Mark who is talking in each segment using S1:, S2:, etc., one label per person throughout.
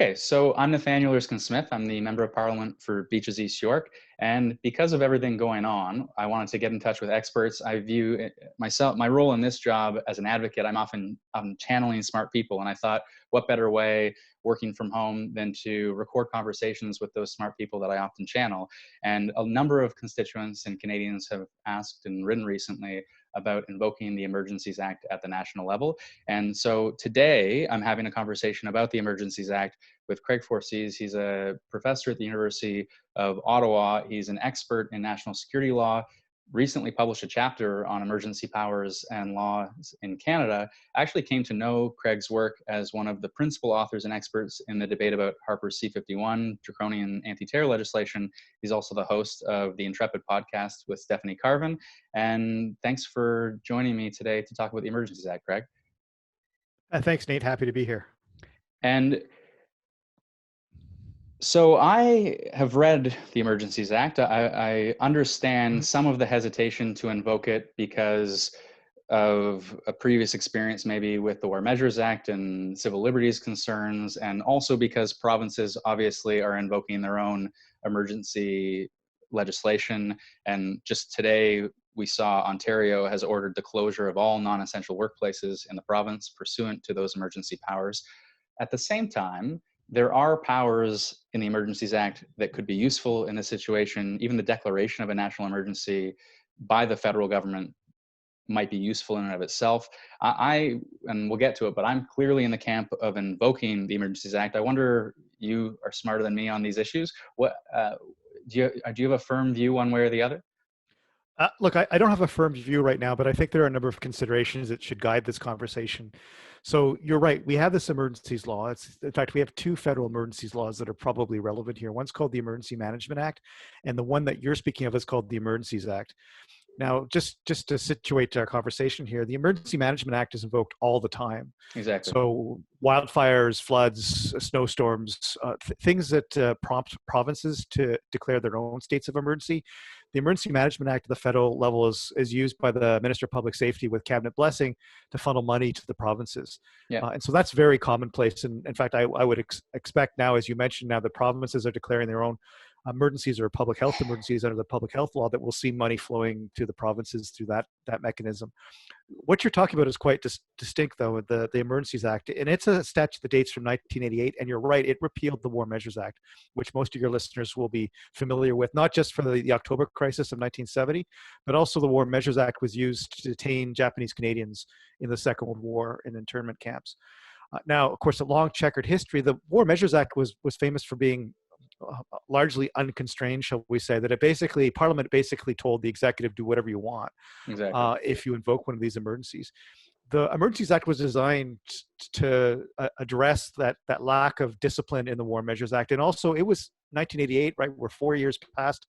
S1: Okay, so I'm Nathaniel Erskine-Smith. I'm the Member of Parliament for Beaches East York. And because of everything going on, I wanted to get in touch with experts. I view myself, my role in this job as an advocate, I'm channeling smart people. And I thought, what better way working from home than to record conversations with those smart people that I often channel. And a number of constituents and Canadians have asked and written recently about invoking the Emergencies Act at the national level. And so today I'm having a conversation about the Emergencies Act with Craig Forcese. He's a professor at the University of Ottawa. He's an expert in national security law, recently published a chapter on emergency powers and laws in Canada. I actually came to know Craig's work as one of the principal authors and experts in the debate about Harper's C-51, draconian anti-terror legislation. He's also the host of the Intrepid podcast with Stephanie Carvin. And thanks for joining me today to talk about the Emergencies Act, Craig.
S2: Thanks, Nate. Happy to be here.
S1: And so I have read the Emergencies Act. I understand some of the hesitation to invoke it because of a previous experience maybe with the War Measures Act and civil liberties concerns, and also because provinces obviously are invoking their own emergency legislation. And just today, we saw Ontario has ordered the closure of all non-essential workplaces in the province pursuant to those emergency powers. At the same time, there are powers in the Emergencies Act that could be useful in this situation. Even the declaration of a national emergency by the federal government might be useful in and of itself. And we'll get to it, but I'm clearly in the camp of invoking the Emergencies Act. I wonder, you are smarter than me on these issues. What do you have a firm view one way or the other?
S2: Look, I don't have a firm view right now, but I think there are a number of considerations that should guide this conversation. So you're right. We have this emergencies law. In fact, we have two federal emergencies laws that are probably relevant here. One's called the Emergency Management Act, and the one that you're speaking of is called the Emergencies Act. Now, just to situate our conversation here, the Emergency Management Act is invoked all the time.
S1: Exactly.
S2: So wildfires, floods, snowstorms, things that prompt provinces to declare their own states of emergency. The Emergency Management Act at the federal level is used by the Minister of Public Safety with cabinet blessing to funnel money to the provinces.
S1: Yeah.
S2: And so that's very commonplace. And in fact, I would expect now, as you mentioned, now the provinces are declaring their own emergencies or public health emergencies under the public health law, that we'll see money flowing to the provinces through that mechanism. What you're talking about is quite distinct, though, with the Emergencies Act, and it's a statute that dates from 1988. And you're right, it repealed the War Measures Act, which most of your listeners will be familiar with, not just for the October crisis of 1970, but also the War Measures Act was used to detain Japanese Canadians in the Second World War in internment camps. Now, of course, a long checkered history. The War Measures Act was famous for being largely unconstrained, shall we say, that Parliament basically told the executive, do whatever you want.
S1: Exactly.
S2: If you invoke one of these emergencies. The Emergencies Act was designed to address that lack of discipline in the War Measures Act. And also it was 1988, right? We're 4 years past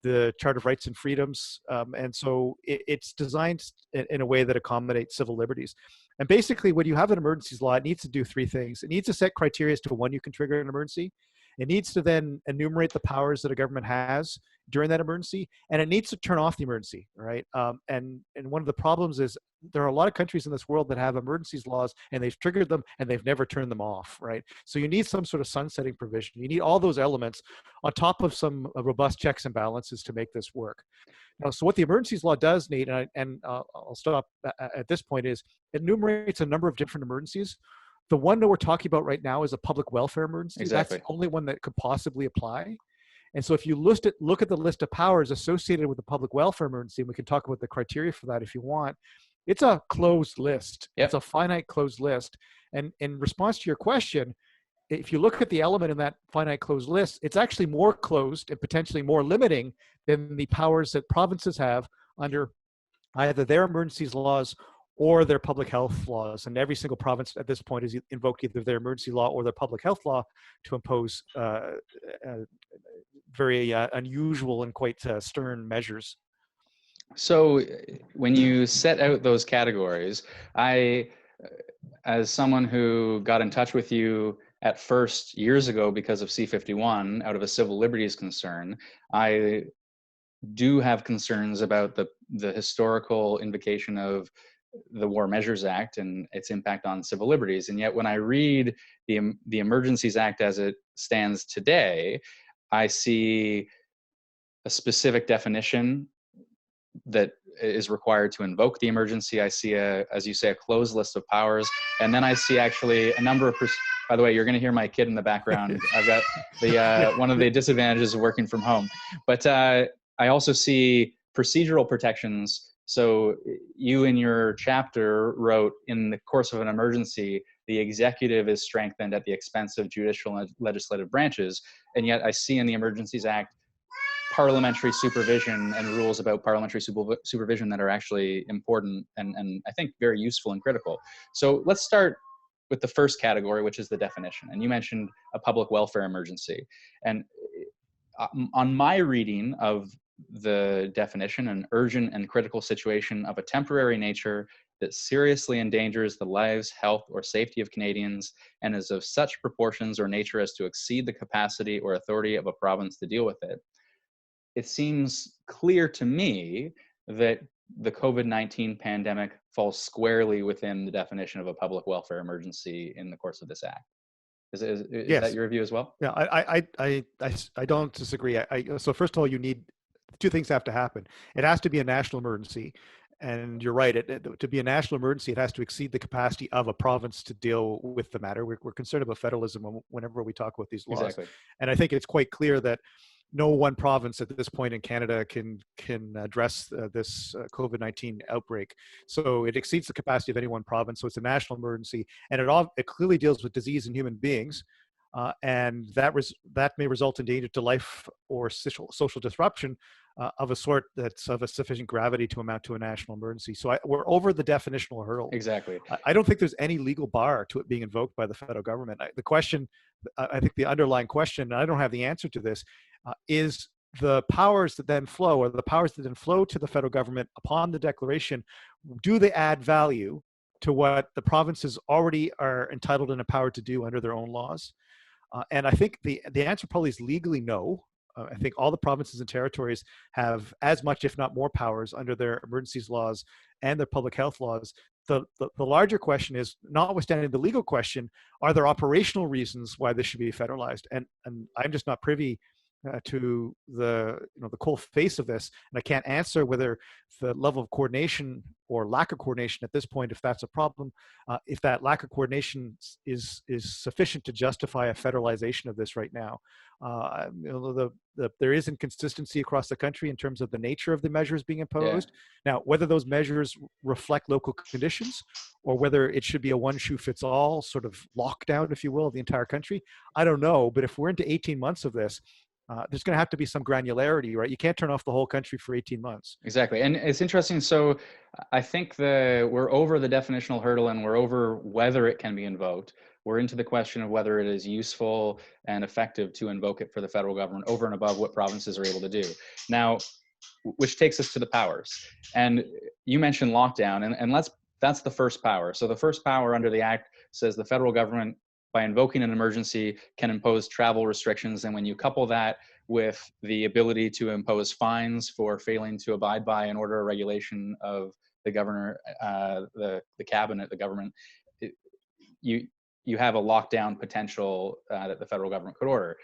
S2: the Charter of Rights and Freedoms. And so it's designed in a way that accommodates civil liberties. And basically when you have an emergencies law, it needs to do three things. It needs to set criteria as to when you can trigger an emergency. It needs to then enumerate the powers that a government has during that emergency, and it needs to turn off the emergency, right? And one of the problems is there are a lot of countries in this world that have emergencies laws, and they've triggered them, and they've never turned them off, right? So you need some sort of sunsetting provision. You need all those elements on top of some robust checks and balances to make this work. Now, so what the emergencies law does, Nate, and I'll stop at this point, is it enumerates a number of different emergencies. The one that we're talking about right now is a public welfare emergency.
S1: Exactly.
S2: That's the only one that could possibly apply. And so if you look at the list of powers associated with the public welfare emergency, and we can talk about the criteria for that if you want, it's a closed list.
S1: Yep.
S2: It's a finite closed list. And in response to your question, if you look at the element in that finite closed list, it's actually more closed and potentially more limiting than the powers that provinces have under either their emergencies laws or their public health laws. And every single province at this point has invoked either their emergency law or their public health law to impose very unusual and quite stern measures.
S1: So when you set out those categories, as someone who got in touch with you at first years ago because of C-51 out of a civil liberties concern, I do have concerns about the historical invocation of the War Measures Act and its impact on civil liberties. And yet when I read the Emergencies Act as it stands today, I see a specific definition that is required to invoke the emergency. I see as you say, a closed list of powers. And then I see actually a number of, by the way, you're going to hear my kid in the background. I've got the, one of the disadvantages of working from home, but I also see procedural protections. So you in your chapter wrote, in the course of an emergency, the executive is strengthened at the expense of judicial and legislative branches. And yet I see in the Emergencies Act parliamentary supervision and rules about parliamentary supervision that are actually important and I think very useful and critical. So let's start with the first category, which is the definition. And you mentioned a public welfare emergency. And on my reading of the definition, an urgent and critical situation of a temporary nature that seriously endangers the lives, health, or safety of Canadians and is of such proportions or nature as to exceed the capacity or authority of a province to deal with it. It seems clear to me that the COVID-19 pandemic falls squarely within the definition of a public welfare emergency in the course of this act. Is
S2: Yes.
S1: that your view as well?
S2: Yeah, I don't disagree. So first of all, two things have to happen. It has to be a national emergency. And you're right, to be a national emergency, it has to exceed the capacity of a province to deal with the matter. We're concerned about federalism whenever we talk about these laws.
S1: Exactly.
S2: And I think it's quite clear that no one province at this point in Canada can address this COVID-19 outbreak. So it exceeds the capacity of any one province. So it's a national emergency, and it clearly deals with disease in human beings, and that may result in danger to life or social disruption of a sort that's of a sufficient gravity to amount to a national emergency. So we're over the definitional hurdle.
S1: Exactly.
S2: I don't think there's any legal bar to it being invoked by the federal government. The question, I think the underlying question, and I don't have the answer to this, is the powers that then flow, or the powers that then flow to the federal government upon the declaration, do they add value to what the provinces already are entitled and empowered to do under their own laws? And I think the answer probably is legally no. I think all the provinces and territories have as much, if not more, powers under their emergencies laws and their public health laws. The larger question is, notwithstanding the legal question, are there operational reasons why this should be federalized? And I'm just not privy to the cold face of this, and I can't answer whether the level of coordination or lack of coordination at this point, if that's a problem, if that lack of coordination is sufficient to justify a federalization of this right now. There is inconsistency across the country in terms of the nature of the measures being imposed. Yeah. Now, whether those measures reflect local conditions or whether it should be a one-shoe-fits-all sort of lockdown, if you will, of the entire country, I don't know. But if we're into 18 months of this, there's going to have to be some granularity, right? You can't turn off the whole country for 18 months.
S1: Exactly. And it's interesting. So I think we're over the definitional hurdle and we're over whether it can be invoked. We're into the question of whether it is useful and effective to invoke it for the federal government over and above what provinces are able to do. Now, which takes us to the powers. And you mentioned lockdown, and that's the first power. So the first power under the Act says the federal government, by invoking an emergency, can impose travel restrictions. And when you couple that with the ability to impose fines for failing to abide by an order or regulation of the governor, the cabinet, the government, you have a lockdown potential that the federal government could order.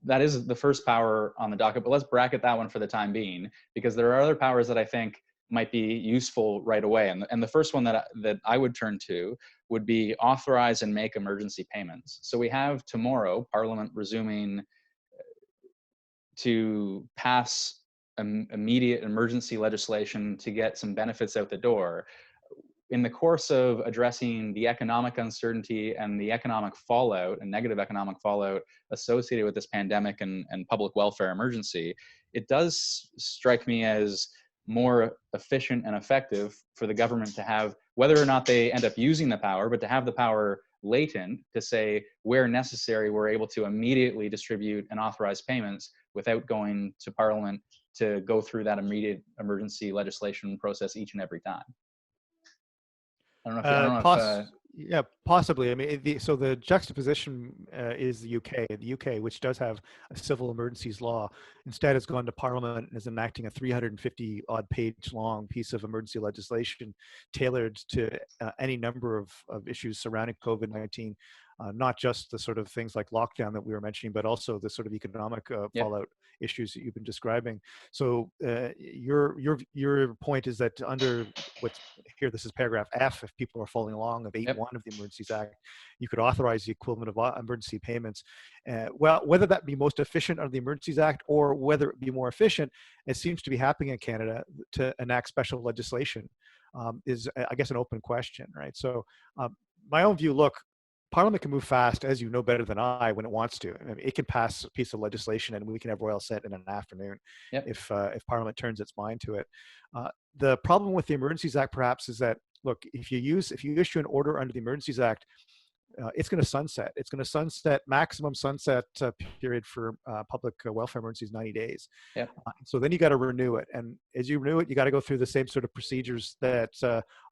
S1: That is the first power on the docket, but let's bracket that one for the time being, because there are other powers that I think might be useful right away. And the first one that I would turn to would be authorize and make emergency payments. So we have tomorrow Parliament resuming to pass immediate emergency legislation to get some benefits out the door. In the course of addressing the economic uncertainty and the economic fallout and negative economic fallout associated with this pandemic and public welfare emergency, it does strike me as more efficient and effective for the government to have, whether or not they end up using the power, but to have the power latent to say, where necessary, we're able to immediately distribute and authorize payments without going to Parliament to go through that immediate emergency legislation process each and every time. I don't know if
S2: Yeah, possibly. I mean, so the juxtaposition is the UK. The UK, which does have a civil emergencies law, instead has gone to Parliament and is enacting a 350 odd page long piece of emergency legislation tailored to any number of issues surrounding COVID-19, not just the sort of things like lockdown that we were mentioning, but also the sort of economic
S1: Yep.
S2: fallout issues that you've been describing. So your point is that under what's here, this is paragraph F, if people are following along, of
S1: Yep.
S2: 8.1 of the Emergencies Act, you could authorize the equivalent of emergency payments. Well, whether that be most efficient under the Emergencies Act or whether it be more efficient, it seems to be happening in Canada to enact special legislation, is, I guess, an open question, right? So my own view, look, Parliament can move fast, as you know better than I, when it wants to. I mean, it can pass a piece of legislation and we can have royal assent in an afternoon
S1: Yep.
S2: if Parliament turns its mind to it. The problem with the Emergencies Act, perhaps, is that, look, if you issue an order under the Emergencies Act, it's going to sunset. It's going to sunset, maximum sunset period for public welfare emergencies, 90 days.
S1: Yep.
S2: So then you got to renew it. And as you renew it, you got to go through the same sort of procedures that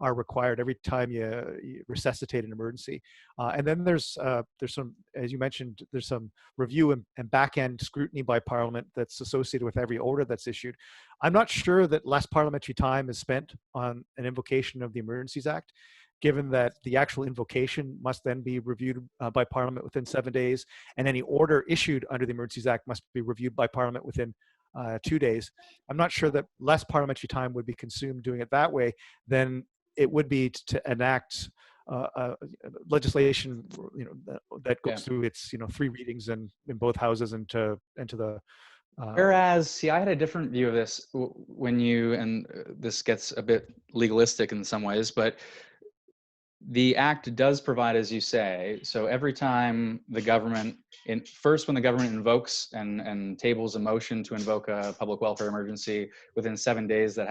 S2: are required every time you resuscitate an emergency. And then there's some, as you mentioned, there's some review and back-end scrutiny by Parliament that's associated with every order that's issued. I'm not sure that less parliamentary time is spent on an invocation of the Emergencies Act, given that the actual invocation must then be reviewed by Parliament within 7 days, and any order issued under the Emergencies Act must be reviewed by Parliament within 2 days. I'm not sure that less parliamentary time would be consumed doing it that way than it would be to enact legislation, that goes through its 3 readings in both houses and to the.
S1: Whereas, see, I had a different view of this when and this gets a bit legalistic in some ways, but the act does provide, as you say, so every time the government, when the government invokes and tables a motion to invoke a public welfare emergency, within 7 days, that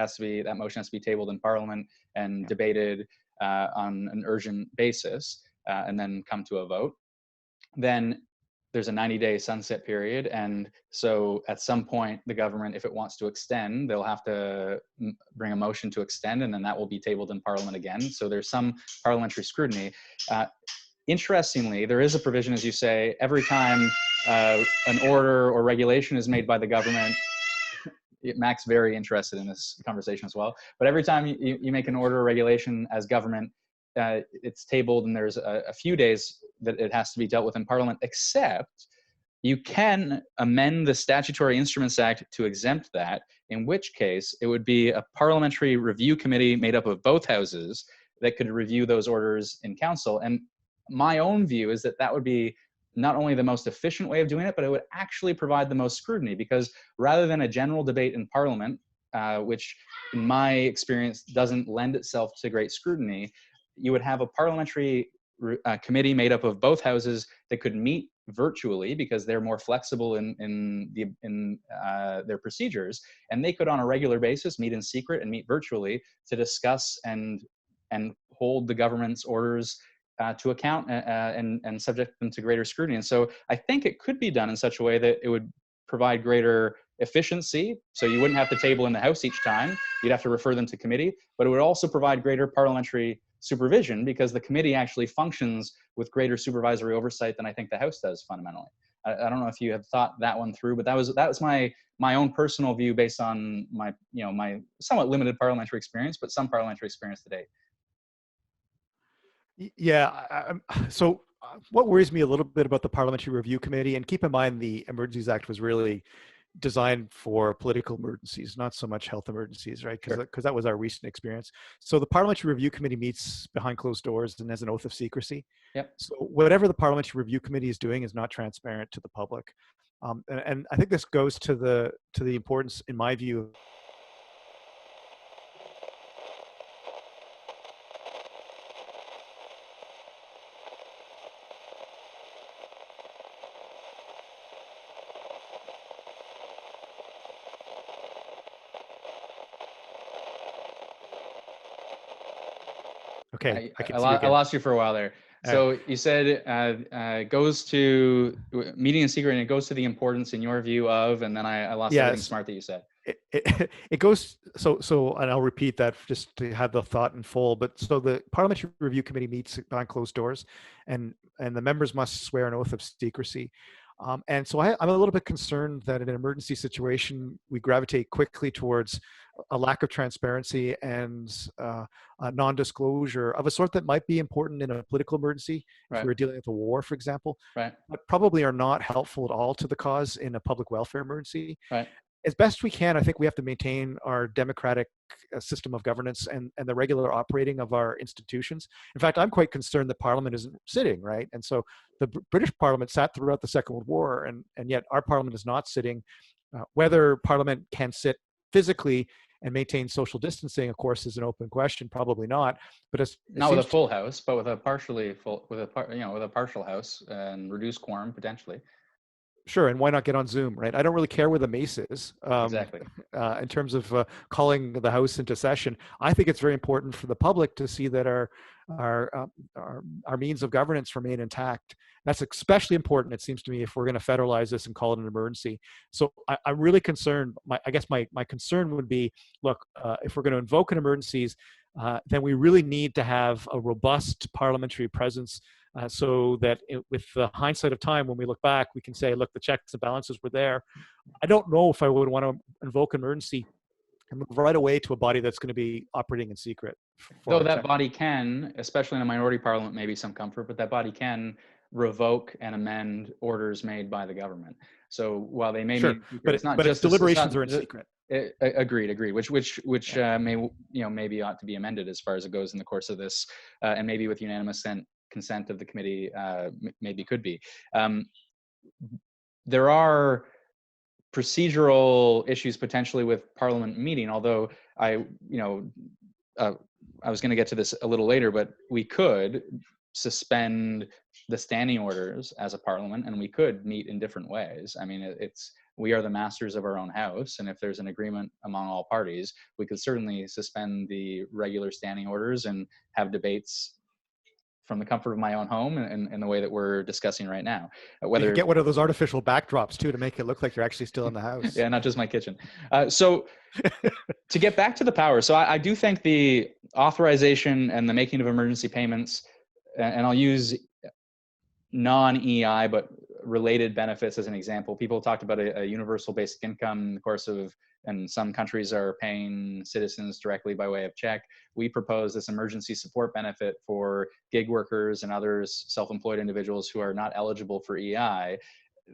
S1: motion has to be tabled in Parliament and debated on an urgent basis, and then come to a vote. Then there's a 90-day sunset period. And so at some point, the government, if it wants to extend, they'll have to bring a motion to extend, and then that will be tabled in Parliament again. So there's some parliamentary scrutiny. Interestingly, there is a provision, as you say, every time an order or regulation is made by the government. Mac's very interested in this conversation as well. But every time you make an order or regulation as government, it's tabled, and there's a few days that it has to be dealt with in Parliament, except you can amend the Statutory Instruments Act to exempt that, in which case it would be a parliamentary review committee made up of both houses that could review those orders in council. And my own view is that would be not only the most efficient way of doing it, but it would actually provide the most scrutiny, because rather than a general debate in Parliament, which in my experience doesn't lend itself to great scrutiny, you would have a parliamentary committee made up of both houses that could meet virtually, because they're more flexible in their procedures, and they could on a regular basis meet in secret and meet virtually to discuss and hold the government's orders to account and subject them to greater scrutiny. And so I think it could be done in such a way that it would provide greater efficiency. So you wouldn't have to table in the House each time. You'd have to refer them to committee, but it would also provide greater parliamentary supervision, because the committee actually functions with greater supervisory oversight than I think the House does fundamentally. I don't know if you have thought that one through, but that was my own personal view based on my somewhat limited parliamentary experience, but some parliamentary experience to date.
S2: Yeah. So what worries me a little bit about the Parliamentary Review Committee, and keep in mind the Emergencies Act was really designed for political emergencies, not so much health emergencies, right? Because that was our recent experience. So the Parliamentary Review Committee meets behind closed doors and has an oath of secrecy.
S1: Yep.
S2: So whatever the Parliamentary Review Committee is doing is not transparent to the public. And I think this goes to the importance, in my view. Okay,
S1: I lost you for a while there. So you said goes to meeting in secret, and it goes to the importance, in your view, of, and then I lost everything smart that you said.
S2: it goes and I'll repeat that just to have the thought in full. But so the Parliamentary Review Committee meets behind closed doors, and the members must swear an oath of secrecy. And so I'm a little bit concerned that in an emergency situation, we gravitate quickly towards a lack of transparency and a non-disclosure of a sort that might be important in a political emergency, if
S1: Right.
S2: we were dealing with a war, for example,
S1: Right.
S2: but probably are not helpful at all to the cause in a public welfare emergency.
S1: Right.
S2: As best we can, I think we have to maintain our democratic system of governance and the regular operating of our institutions. In fact, I'm quite concerned that Parliament isn't sitting, right? And so the British Parliament sat throughout the Second World War, and yet our Parliament is not sitting. Whether Parliament can sit physically and maintain social distancing, of course, is an open question. Probably not. But it
S1: Not with a
S2: seems
S1: full house, but with a partially full, with a partial house and reduced quorum potentially.
S2: sure, and why not get on Zoom, right? I don't really care where the mace is
S1: Exactly.
S2: in terms of calling the House into session. I think it's very important for the public to see that our means of governance remain intact. That's especially important, it seems to me, if we're going to federalize this and call it an emergency. So I'm really concerned. I guess my concern would be, look, if we're going to invoke an emergencies, then we really need to have a robust parliamentary presence so that with the hindsight of time, when we look back, we can say, look, the checks and balances were there. I don't know if I would want to invoke emergency and move right away to a body that's going to be operating in secret.
S1: Though that body can, especially in a minority parliament, maybe some comfort, but that body can revoke and amend orders made by the government. So while they may
S2: sure,
S1: meet,
S2: but
S1: it's not
S2: but its
S1: just
S2: deliberations are in secret.
S1: Agreed. Which maybe ought to be amended as far as it goes in the course of this, and maybe with unanimous consent of the committee, maybe could be. There are procedural issues potentially with Parliament meeting, although I was going to get to this a little later, but we could suspend the standing orders as a Parliament, and we could meet in different ways. I mean, we are the masters of our own house, and if there's an agreement among all parties, we could certainly suspend the regular standing orders and have debates from the comfort of my own home and in the way that we're discussing right now.
S2: You could get one of those artificial backdrops too to make it look like you're actually still in the house.
S1: Yeah, not just my kitchen. So to get back to the power, so I do think the authorization and the making of emergency payments, and I'll use non-EI but related benefits as an example. People talked about a universal basic income in the course of, and some countries are paying citizens directly by way of check. We propose this emergency support benefit for gig workers and others, self-employed individuals who are not eligible for EI.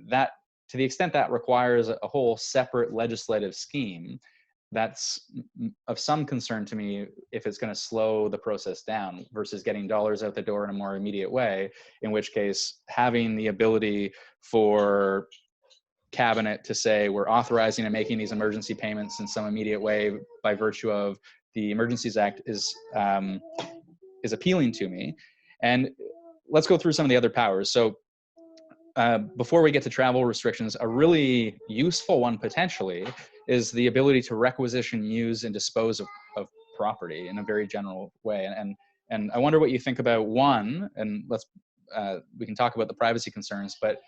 S1: That, to the extent that requires a whole separate legislative scheme, that's of some concern to me if it's going to slow the process down versus getting dollars out the door in a more immediate way, in which case having the ability for cabinet to say we're authorizing and making these emergency payments in some immediate way by virtue of the Emergencies Act is appealing to me. And let's go through some of the other powers. So before we get to travel restrictions, a really useful one potentially is the ability to requisition, use, and dispose of property in a very general way. And I wonder what you think about one, and we can talk about the privacy concerns, but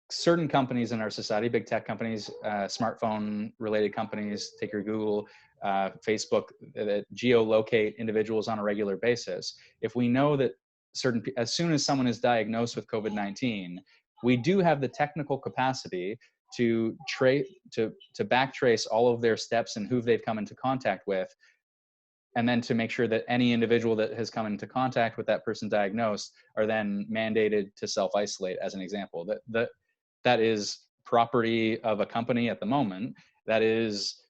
S1: certain companies in our society, big tech companies, smartphone related companies, take your Google, Facebook, that geolocate individuals on a regular basis. If we know that as soon as someone is diagnosed with COVID-19, we do have the technical capacity to backtrace all of their steps and who they've come into contact with, and then to make sure that any individual that has come into contact with that person diagnosed are then mandated to self-isolate, as an example. That is property of a company at the moment. That is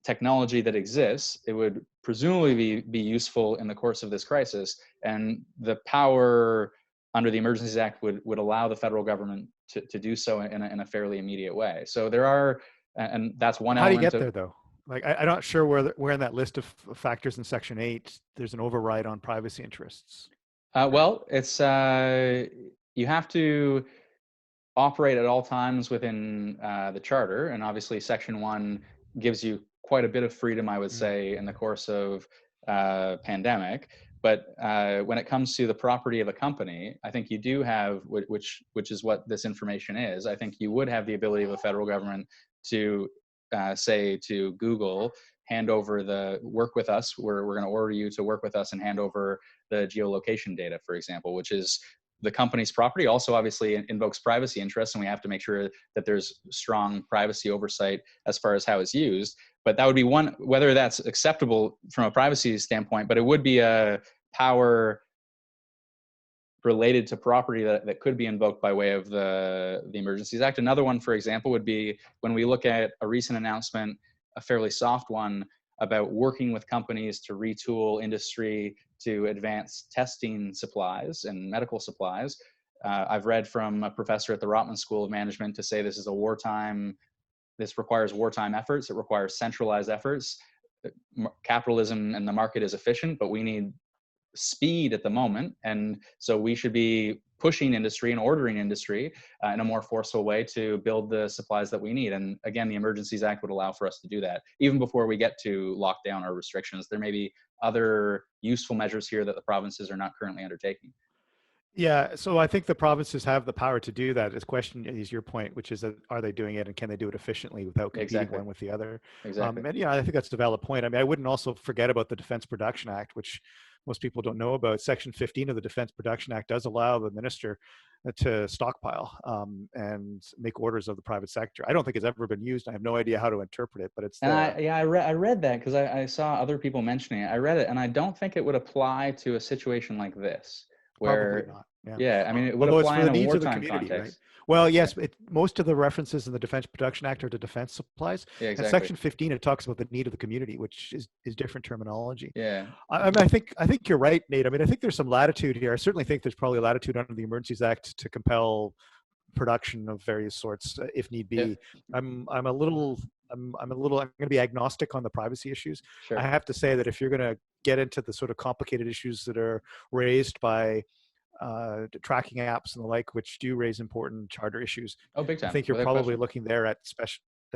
S1: technology that exists. It would presumably be useful in the course of this crisis, and the power under the Emergencies Act would allow the federal government to do so in a fairly immediate way. So there are, and that's one
S2: How
S1: element.
S2: How do you get there though? Like, I'm not sure where in that list of factors in Section 8 there's an override on privacy interests.
S1: Well, it's you have to operate at all times within the Charter, and obviously Section 1 gives you quite a bit of freedom, I would say, in the course of pandemic. But when it comes to the property of a company, I think you do have, which is what this information is, I think you would have the ability of a federal government to say to Google, work with us. We're going to order you to work with us and hand over the geolocation data, for example, which is the company's property. Also, obviously, invokes privacy interests, and we have to make sure that there's strong privacy oversight as far as how it's used. But that would be one, whether that's acceptable from a privacy standpoint, but it would be a power related to property that could be invoked by way of the Emergencies Act. Another one, for example, would be when we look at a recent announcement, a fairly soft one, about working with companies to retool industry to advance testing supplies and medical supplies. I've read from a professor at the Rotman School of Management to say this requires wartime efforts. It requires centralized efforts. Capitalism and the market is efficient, but we need speed at the moment. And so we should be pushing industry and ordering industry in a more forceful way to build the supplies that we need. And again, the Emergencies Act would allow for us to do that. Even before we get to lockdown or restrictions, there may be other useful measures here that the provinces are not currently undertaking.
S2: Yeah, so I think the provinces have the power to do that. This question is your point, which is that are they doing it and can they do it efficiently without competing
S1: Exactly.
S2: one with the other?
S1: Exactly.
S2: And yeah, I think that's a valid point. I mean, I wouldn't also forget about the Defense Production Act, which most people don't know about. Section 15 of the Defense Production Act does allow the minister to stockpile and make orders of the private sector. I don't think it's ever been used. I have no idea how to interpret it, but it's there.
S1: And I read that because I saw other people mentioning it. I read it, and I don't think it would apply to a situation like this,
S2: Probably
S1: where,
S2: not. Yeah.
S1: yeah, I mean, it would
S2: Although it's
S1: apply
S2: for
S1: in
S2: the
S1: a
S2: needs of the
S1: wartime
S2: community, right?
S1: context.
S2: Well, yes, most of the references in the Defense Production Act are to defense supplies.
S1: Yeah,
S2: And
S1: exactly.
S2: Section 15, it talks about the need of the community, which is different terminology.
S1: Yeah.
S2: I mean, I think you're right, Nate. I mean, I think there's some latitude here. I certainly think there's probably latitude under the Emergencies Act to compel production of various sorts if need be.
S1: Yep.
S2: I'm going to be agnostic on the privacy issues.
S1: Sure.
S2: I have to say that if you're going to get into the sort of complicated issues that are raised by tracking apps and the like, which do raise important charter issues,
S1: Oh, big time.
S2: I think you're
S1: Without
S2: probably
S1: question.
S2: looking there at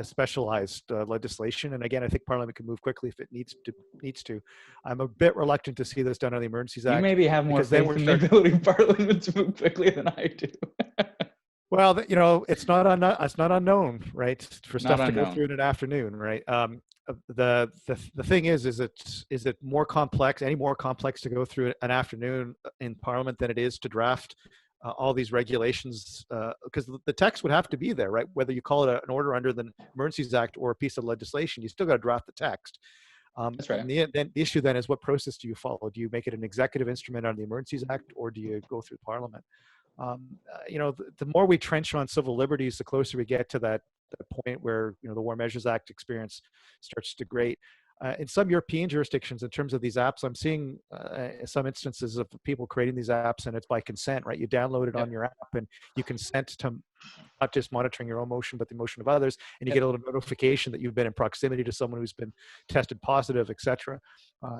S2: specialized legislation. And again, I think Parliament can move quickly if it needs to. I'm a bit reluctant to see this done on the Emergencies Act.
S1: You maybe have more faith in the ability of Parliament to move quickly than I do.
S2: Well, you know, it's not unknown, right? For stuff to go through in an afternoon, right? The thing is it more complex, any more complex to go through an afternoon in Parliament than it is to draft all these regulations? Because the text would have to be there, right? Whether you call it an order under the Emergencies Act or a piece of legislation, you still got to draft the text.
S1: That's right.
S2: And the issue then is, what process do you follow? Do you make it an executive instrument under the Emergencies Act, or do you go through Parliament? You know, the more we trench on civil liberties, the closer we get to that point where, you know, the War Measures Act experience starts to grate. In some European jurisdictions, in terms of these apps, I'm seeing some instances of people creating these apps, and it's by consent, right? You download it on your app, and you consent to not just monitoring your own motion, but the motion of others, and you get a little notification that you've been in proximity to someone who's been tested positive, etc.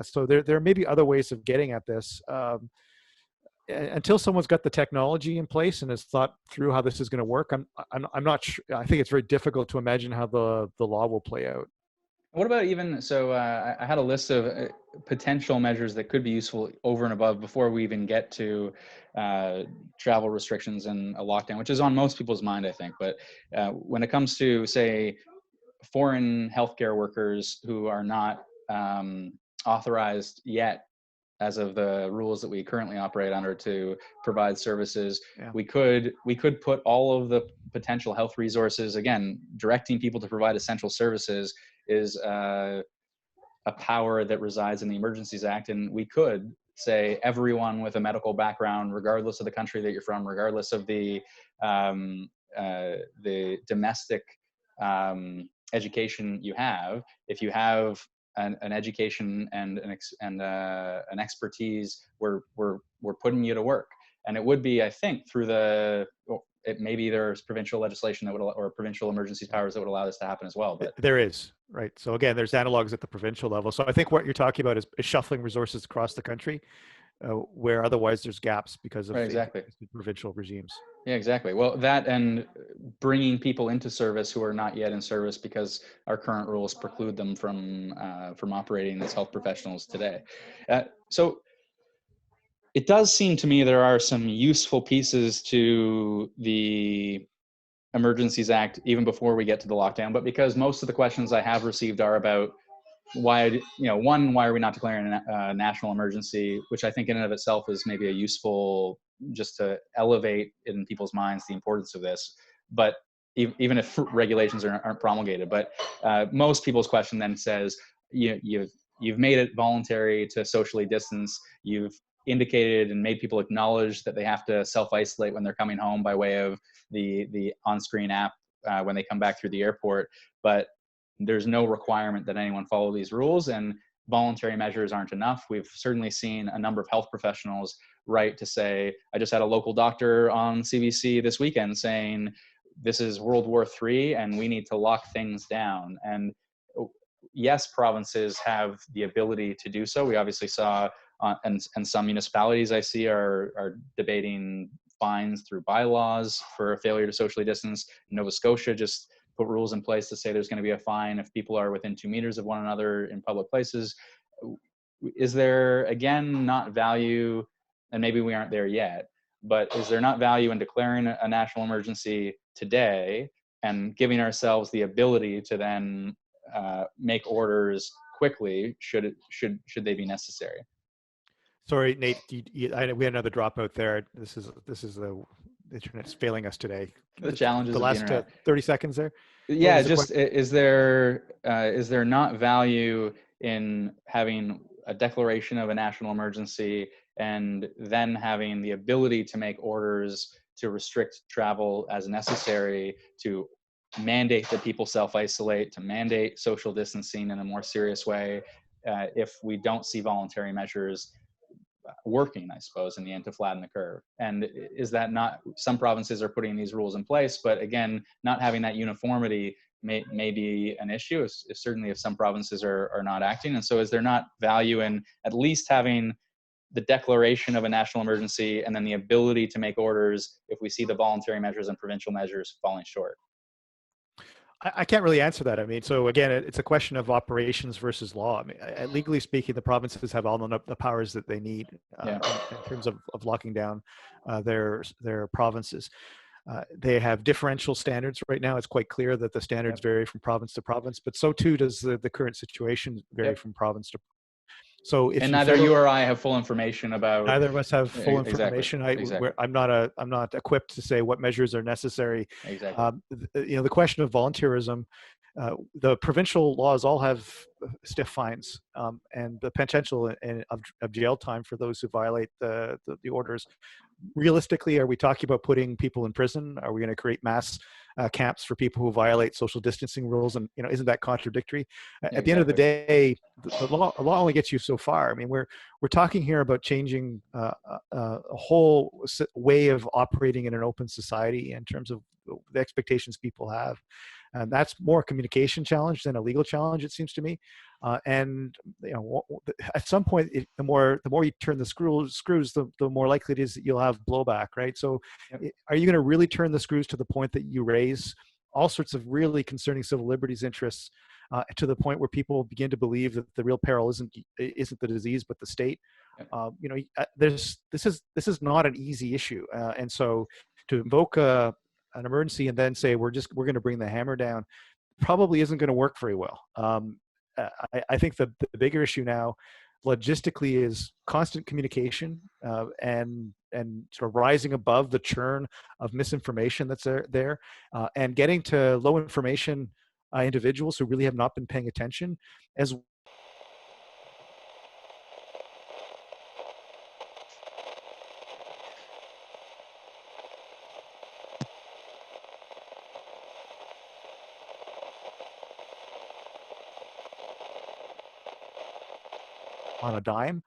S2: So there may be other ways of getting at this. Until someone's got the technology in place and has thought through how this is going to work, I'm not sure. I think it's very difficult to imagine how the law will play out.
S1: What about I had a list of potential measures that could be useful over and above before we even get to travel restrictions and a lockdown, which is on most people's mind, I think. But when it comes to, say, foreign healthcare workers who are not authorized yet, as of the rules that we currently operate under, to provide services, we could put all of the potential health resources, again, directing people to provide essential services is a power that resides in the Emergencies Act. And we could say everyone with a medical background, regardless of the country that you're from, regardless of the domestic education you have, if you have an education and an expertise, we're putting you to work. And it would be, I think, through maybe there's provincial legislation that would, or provincial emergency powers that would allow this to happen as well. But
S2: there is, right? So again, there's analogs at the provincial level. So I think what you're talking about is shuffling resources across the country, where otherwise there's gaps because of
S1: exactly.
S2: the provincial regimes.
S1: Yeah, exactly. Well, that and bringing people into service who are not yet in service because our current rules preclude them from operating as health professionals today. So it does seem to me there are some useful pieces to the Emergencies Act even before we get to the lockdown, but because most of the questions I have received are about why, why are we not declaring a national emergency, which I think in and of itself is maybe a useful, just to elevate in people's minds the importance of this. But even if regulations aren't promulgated, but most people's question then says, you've made it voluntary to socially distance. You've indicated and made people acknowledge that they have to self-isolate when they're coming home by way of the on-screen app when they come back through the airport. But there's no requirement that anyone follow these rules, and voluntary measures aren't enough. We've certainly seen a number of health professionals write to say, I just had a local doctor on CBC this weekend saying, this is World War III and we need to lock things down. And yes, provinces have the ability to do so. We obviously saw, and some municipalities I see are debating fines through bylaws for a failure to socially distance. Nova Scotia just put rules in place to say there's going to be a fine if people are within 2 meters of one another in public places. Is there, again, not value, and maybe we aren't there yet, but is there not value in declaring a national emergency today and giving ourselves the ability to then make orders quickly should they be necessary?
S2: Sorry, Nate, we had another dropout there. This is the internet's failing us today.
S1: The challenges
S2: the
S1: of
S2: last
S1: the internet.
S2: 30 seconds there.
S1: Yeah, just is there not value in having a declaration of a national emergency and then having the ability to make orders to restrict travel as necessary, to mandate that people self-isolate, to mandate social distancing in a more serious way, if we don't see voluntary measures working, I suppose, in the end to flatten the curve? And is that not, some provinces are putting these rules in place, but again, not having that uniformity may be an issue, certainly if some provinces are not acting. And so is there not value in at least having the declaration of a national emergency and then the ability to make orders if we see the voluntary measures and provincial measures falling short?
S2: I can't really answer that. I mean, so again, it's a question of operations versus law. I mean, legally speaking, the provinces have all the powers that they need in terms of locking down their provinces. They have differential standards right now. It's quite clear that the standards vary from province to province, but so too does the current situation vary from province to province. So if
S1: neither you or I have full information about.
S2: Neither of us have full information.
S1: Exactly.
S2: I'm not equipped to say what measures are necessary.
S1: Exactly.
S2: The question of volunteerism, the provincial laws all have stiff fines and the potential of jail time for those who violate the orders. Realistically, are we talking about putting people in prison? Are we going to create mass camps for people who violate social distancing rules? And isn't that contradictory? At the end of the day, the law only gets you so far. I mean, we're talking here about changing a whole way of operating in an open society in terms of the expectations people have. And that's more a communication challenge than a legal challenge, it seems to me. And at some point, the more you turn the screws, the more likely it is that you'll have blowback, right? So, are you going to really turn the screws to the point that you raise all sorts of really concerning civil liberties interests to the point where people begin to believe that the real peril isn't the disease but the state? This is not an easy issue, and so to invoke an emergency and then say we're going to bring the hammer down probably isn't going to work very well. I think the bigger issue now logistically is constant communication and sort of rising above the churn of misinformation that's there and getting to low information individuals who really have not been paying attention as on a dime.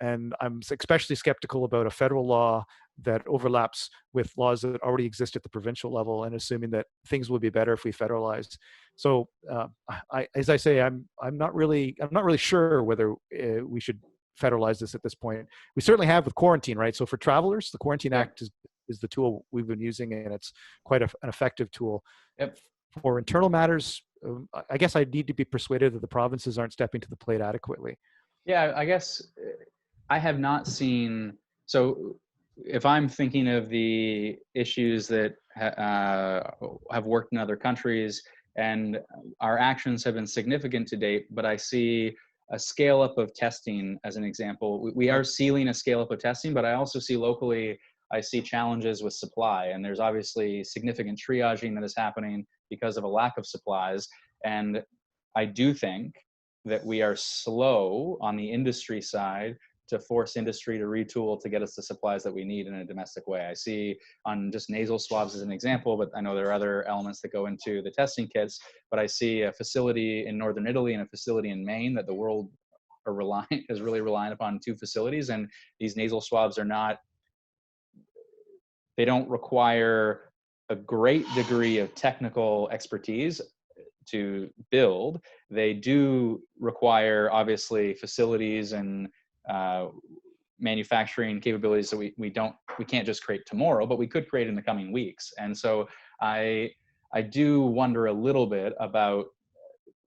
S2: And I'm especially skeptical about a federal law that overlaps with laws that already exist at the provincial level and assuming that things will be better if we federalize. So as I say, I'm not really sure whether we should federalize this at this point. We certainly have with quarantine, right? So for travelers, the Quarantine Act is the tool we've been using, and it's quite an effective tool. For internal matters, I guess I need to be persuaded that the provinces aren't stepping to the plate adequately.
S1: Yeah, I guess I have not seen, so if I'm thinking of the issues that have worked in other countries, and our actions have been significant to date, but I see a scale up of testing as an example. We are sealing a scale up of testing, but I also see locally, I see challenges with supply, and there's obviously significant triaging that is happening because of a lack of supplies. And I do think that we are slow on the industry side to force industry to retool to get us the supplies that we need in a domestic way. I see on just nasal swabs as an example, but I know there are other elements that go into the testing kits, but I see a facility in Northern Italy and a facility in Maine that the world is really relying upon two facilities. And these nasal swabs they don't require a great degree of technical expertise to build. They do require obviously facilities and manufacturing capabilities that we can't just create tomorrow, but we could create in the coming weeks. And so I do wonder a little bit about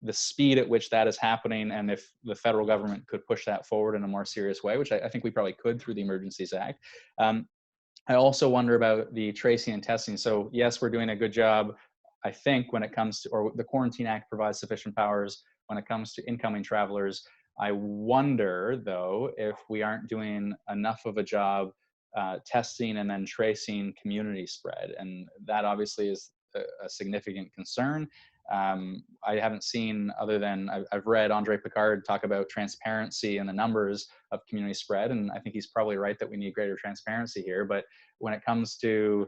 S1: the speed at which that is happening, and if the federal government could push that forward in a more serious way, which I think we probably could through the Emergencies Act. I also wonder about the tracing and testing. So yes, we're doing a good job, I think, when it comes to, or the Quarantine Act provides sufficient powers when it comes to incoming travelers. I wonder, though, if we aren't doing enough of a job testing and then tracing community spread. And that obviously is a significant concern. I haven't seen, other than I've read Andre Picard talk about transparency and the numbers of community spread, and I think he's probably right that we need greater transparency here. But when it comes to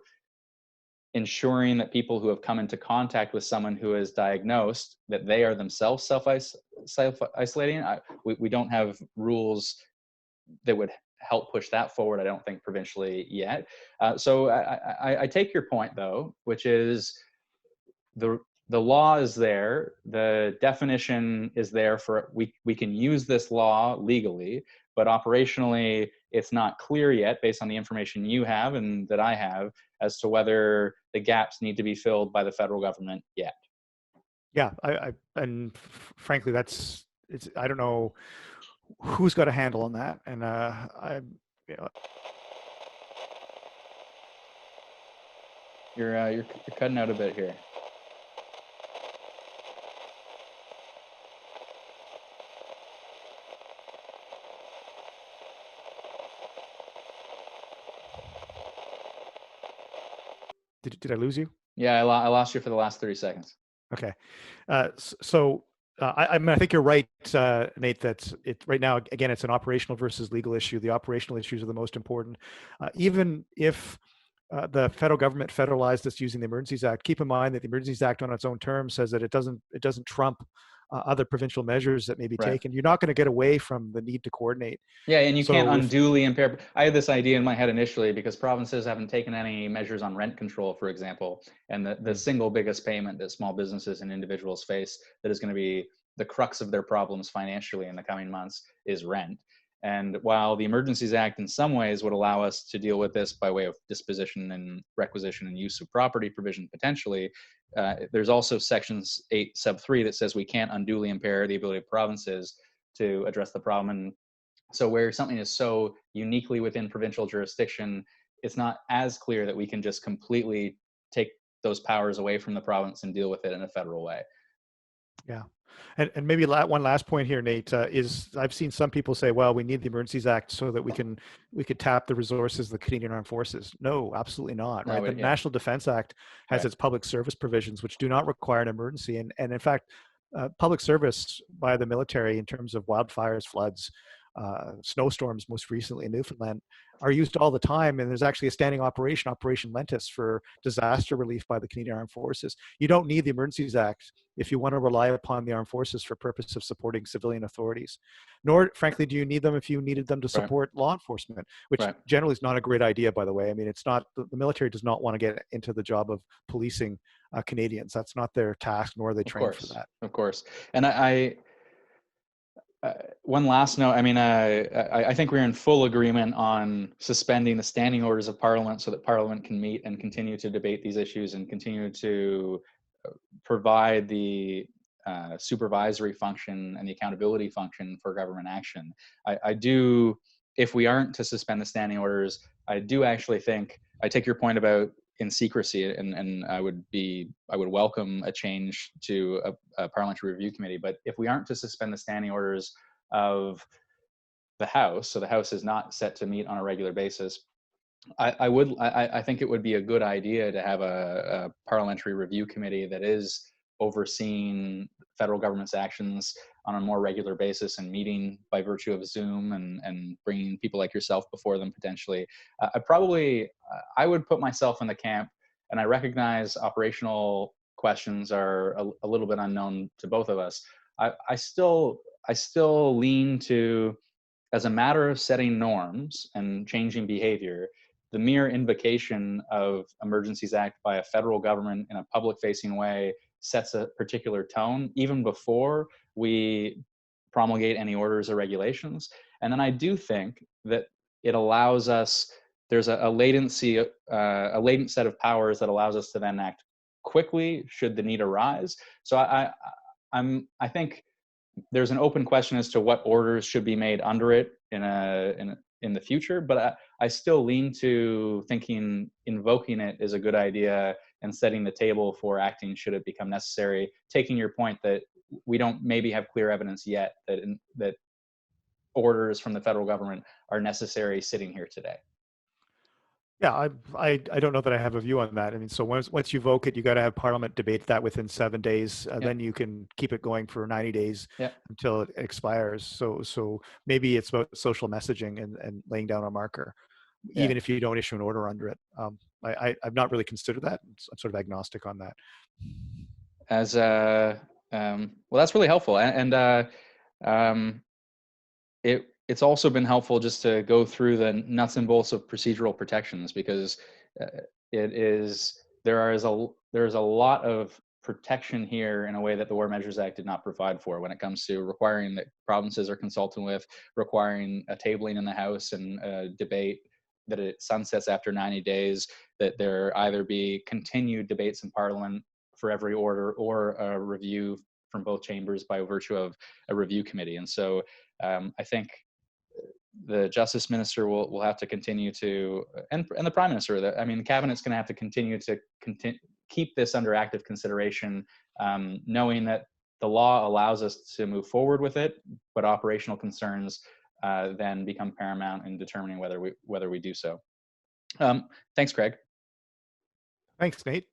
S1: ensuring that people who have come into contact with someone who is diagnosed, that they are themselves self-isolating, we don't have rules that would help push that forward, I don't think, provincially yet. So I take your point, though, which is the law is there, the definition is there for, we can use this law legally, but operationally it's not clear yet, based on the information you have and that I have, as to whether the gaps need to be filled by the federal government yet.
S2: Yeah, and frankly, I don't know who's got a handle on that, and
S1: you're cutting out a bit here.
S2: Did I lose you?
S1: Yeah, I lost you for the last 30 seconds.
S2: Okay. I mean, I think you're right, Nate, that right now, again, it's an operational versus legal issue. The operational issues are the most important. Even if the federal government federalized this using the Emergencies Act, keep in mind that the Emergencies Act on its own terms says that it doesn't trump other provincial measures that may be taken. You're not going to get away from the need to coordinate.
S1: Yeah, and you can't unduly impair. I had this idea in my head initially because provinces haven't taken any measures on rent control, for example, and the single biggest payment that small businesses and individuals face that is going to be the crux of their problems financially in the coming months is rent. And while the Emergencies Act in some ways would allow us to deal with this by way of disposition and requisition and use of property provision potentially, there's also sections 8 sub 3 that says we can't unduly impair the ability of provinces to address the problem. And so where something is so uniquely within provincial jurisdiction, it's not as clear that we can just completely take those powers away from the province and deal with it in a federal way.
S2: Yeah. And maybe one last point here, Nate, is I've seen some people say, well, we need the Emergencies Act so that we could tap the resources of the Canadian Armed Forces. No, absolutely not. Right? The National Defence Act has its public service provisions, which do not require an emergency. And in fact, public service by the military in terms of wildfires, floods, snowstorms, most recently in Newfoundland, are used all the time. And there's actually a standing operation, Operation Lentis, for disaster relief by the Canadian Armed Forces. You don't need the Emergencies Act if you want to rely upon the armed forces for purpose of supporting civilian authorities. Nor, frankly, do you need them if you needed them to support law enforcement, which generally is not a great idea, by the way. I mean, it's not, the military does not want to get into the job of policing Canadians. That's not their task, nor are they trained for that.
S1: Of course. And one last note, I mean, I think we're in full agreement on suspending the standing orders of Parliament so that Parliament can meet and continue to debate these issues and continue to provide the supervisory function and the accountability function for government action. I do, if we aren't to suspend the standing orders, I do actually think, I take your point about in secrecy, and I would welcome a change to a parliamentary review committee. But if we aren't to suspend the standing orders of the House, so the House is not set to meet on a regular basis, I think it would be a good idea to have a parliamentary review committee that is overseeing federal government's actions on a more regular basis and meeting by virtue of Zoom and bringing people like yourself before them potentially. I would put myself in the camp, and I recognize operational questions are a little bit unknown to both of us. I still lean to, as a matter of setting norms and changing behavior, the mere invocation of Emergencies Act by a federal government in a public-facing way sets a particular tone, even before we promulgate any orders or regulations. And then I do think that it allows us, there's a latent set of powers that allows us to then act quickly should the need arise. So I think there's an open question as to what orders should be made under it in the future, but I still lean to thinking invoking it is a good idea and setting the table for acting should it become necessary, taking your point that we don't maybe have clear evidence yet that orders from the federal government are necessary sitting here today.
S2: Yeah, I don't know that I have a view on that. I mean, so once you vote it, you got to have Parliament debate that within 7 days. Then you can keep it going for 90 days until it expires. So maybe it's about social messaging and laying down a marker, even if you don't issue an order under it. I've not really considered that. I'm sort of agnostic on that.
S1: As well, that's really helpful, it's also been helpful just to go through the nuts and bolts of procedural protections, because there is a lot of protection here in a way that the War Measures Act did not provide for, when it comes to requiring that provinces are consulted with, requiring a tabling in the House and a debate, that it sunsets after 90 days, that there either be continued debates in Parliament for every order or a review from both chambers by virtue of a review committee. And so I think the Justice Minister will have to continue to, and the Prime Minister, the Cabinet's going to have to continue to keep this under active consideration, knowing that the law allows us to move forward with it, but operational concerns then become paramount in determining whether we do so. Thanks, Craig.
S2: Thanks, Nate.